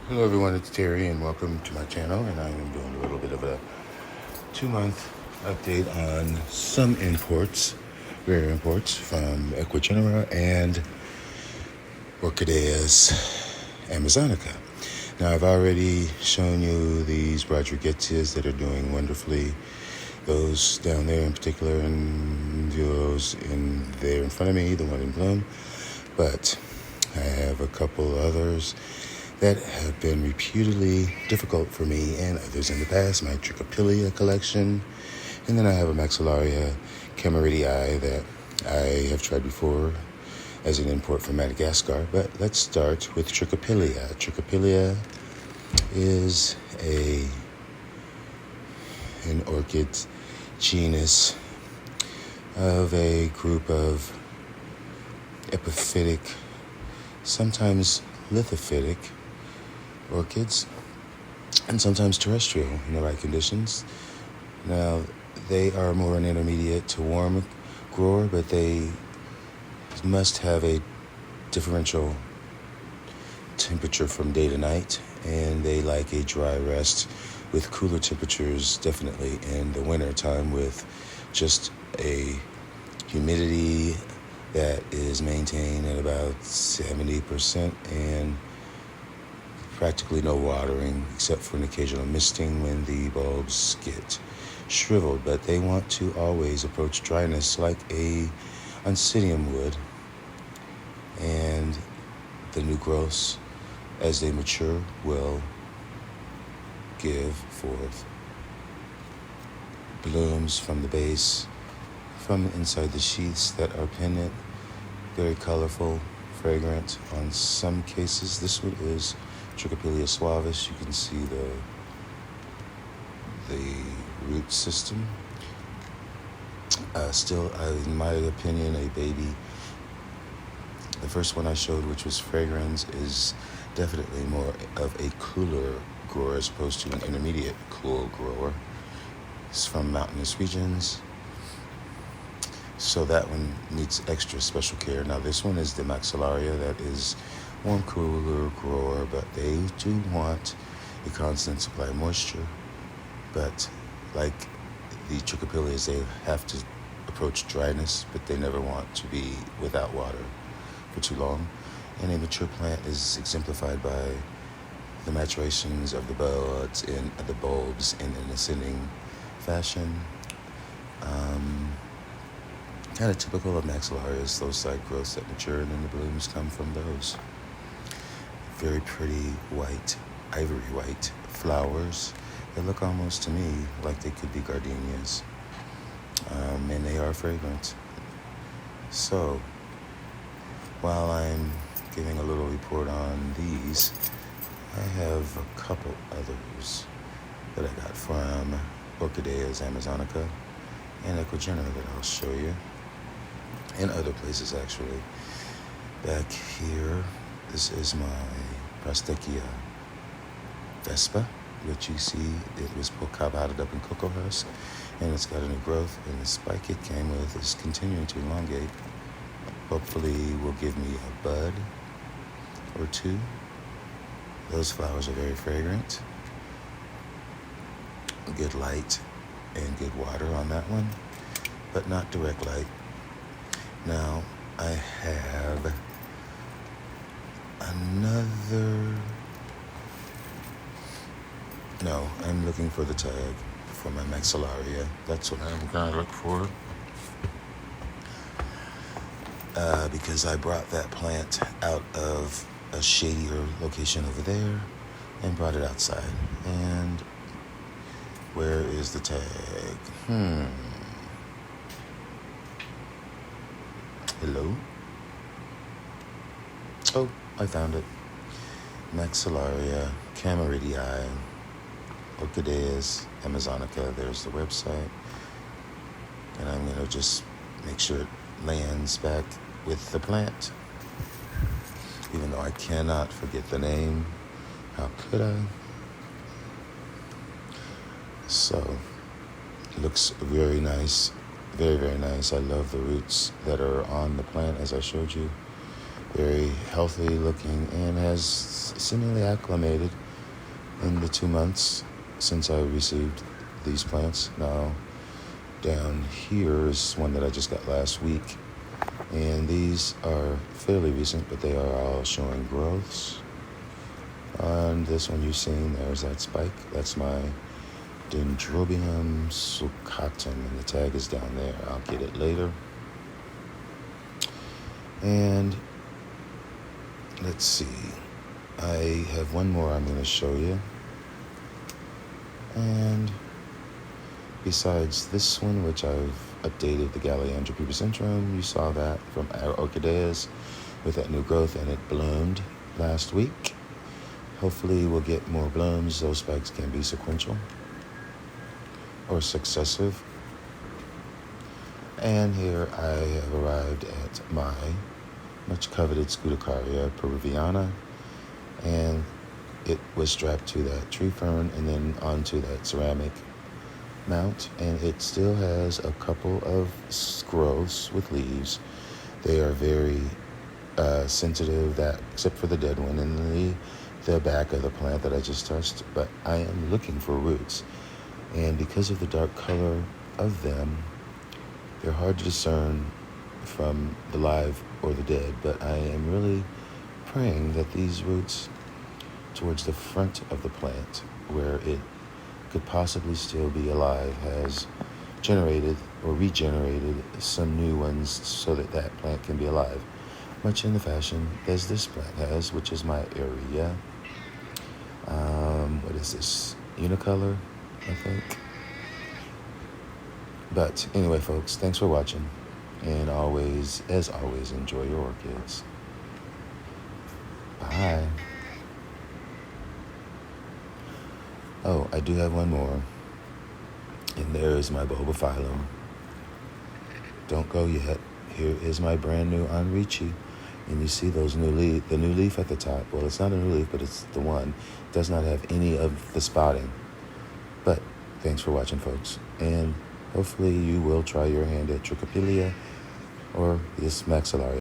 Hello everyone, it's Terry and welcome to my channel, and I am doing a little bit of a 2-month update on some imports, rare imports from ECUGENERA and Orchideas amazonica. Now I've already shown you these Rodriguez's that are doing wonderfully. Those down there in particular, and those in there in front of me, the one in bloom. But I have a couple others that have been reputedly difficult for me and others in the past. My Trichopilia collection, and then I have a Maxillaria Cameridii that I have tried before as an import from Madagascar. But let's start with Trichopilia. Trichopilia is an orchid genus of a group of epiphytic, sometimes lithophytic orchids, and sometimes terrestrial in the right conditions. Now, they are more an intermediate to warm grower, but they must have a differential temperature from day to night, and they like a dry rest with cooler temperatures, definitely in the winter time, with just a humidity that is maintained at about 70% and practically no watering except for an occasional misting when the bulbs get shriveled. But they want to always approach dryness like a Oncidium would, and the new growths as they mature will give forth blooms from the base, from inside the sheaths that are pendant, very colorful, fragrant. On some cases, this one is Trichopilia suavis. You can see the root system. Still, in my opinion, a baby. The first one I showed, which was fragrance, is definitely more of a cooler grower as opposed to an intermediate cool grower. It's from mountainous regions, so that one needs extra special care. Now this one is the Maxillaria, that is warm, cooler grower, but they do want a constant supply of moisture. But like the Trichopilias, they have to approach dryness, but they never want to be without water for too long. And a mature plant is exemplified by the maturations of the buds in the bulbs in an ascending fashion. Kind of typical of Maxillarias, those side growths that mature, and then the blooms come from those. Very pretty white, ivory white flowers that look almost to me like they could be gardenias. And they are fragrant. So, while I'm giving a little report on these, I have a couple others that I got from Orchideas amazonica and ECUGENERA that I'll show you, and other places actually. Back here, this is my Prostechia vespa, which you see it was potted up in cocoa husk, and it's got a new growth, and the spike it came with is continuing to elongate. Hopefully will give me a bud or two. Those flowers are very fragrant. Good light and good water on that one, but not direct light. Now I have another. No, I'm looking for the tag for my Maxillaria. That's what I'm gonna look for. Because I brought that plant out of a shadier location over there and brought it outside. And where is the tag? Hello? Oh, I found it. Maxillaria Cameridii, Orchideas amazonica. There's the website. And I'm going to just make sure it lands back with the plant. Even though I cannot forget the name. How could I? So, it looks very nice. Very, very nice. I love the roots that are on the plant, as I showed you. very healthy looking and has seemingly acclimated in the 2 months since I received these plants. Now, down here is one that I just got last week. And these are fairly recent, but they are all showing growths. On this one you've seen, there's that spike. That's my Dendrobium sulcatum, and the tag is down there. I'll get it later. And let's see. I have one more I'm going to show you. And besides this one, which I've updated the Galliandra pubescentrum, you saw that from our Orchideas with that new growth, and it bloomed last week. Hopefully we'll get more blooms. Those spikes can be sequential or successive. And here I have arrived at my much coveted Scudicaria peruviana, and it was strapped to that tree fern and then onto that ceramic mount, and it still has a couple of growths with leaves. They are very sensitive, that except for the dead one and the back of the plant that I just touched, but I am looking for roots, and because of the dark color of them, they're hard to discern from the live or the dead. But I am really praying that these roots towards the front of the plant, where it could possibly still be alive, has generated or regenerated some new ones so that that plant can be alive, much in the fashion as this plant has, which is my area. What is this? Unicolor, I think. But anyway, folks, thanks for watching. And as always, enjoy your orchids. Bye. Oh, I do have one more. And there is my Bulbophyllum. Don't go yet. Here is my brand new Enrichi. And you see those the new leaf at the top. Well, it's not a new leaf, but it's the one. It does not have any of the spotting. But thanks for watching, folks. And hopefully you will try your hand at Trichopilia or this Maxillaria.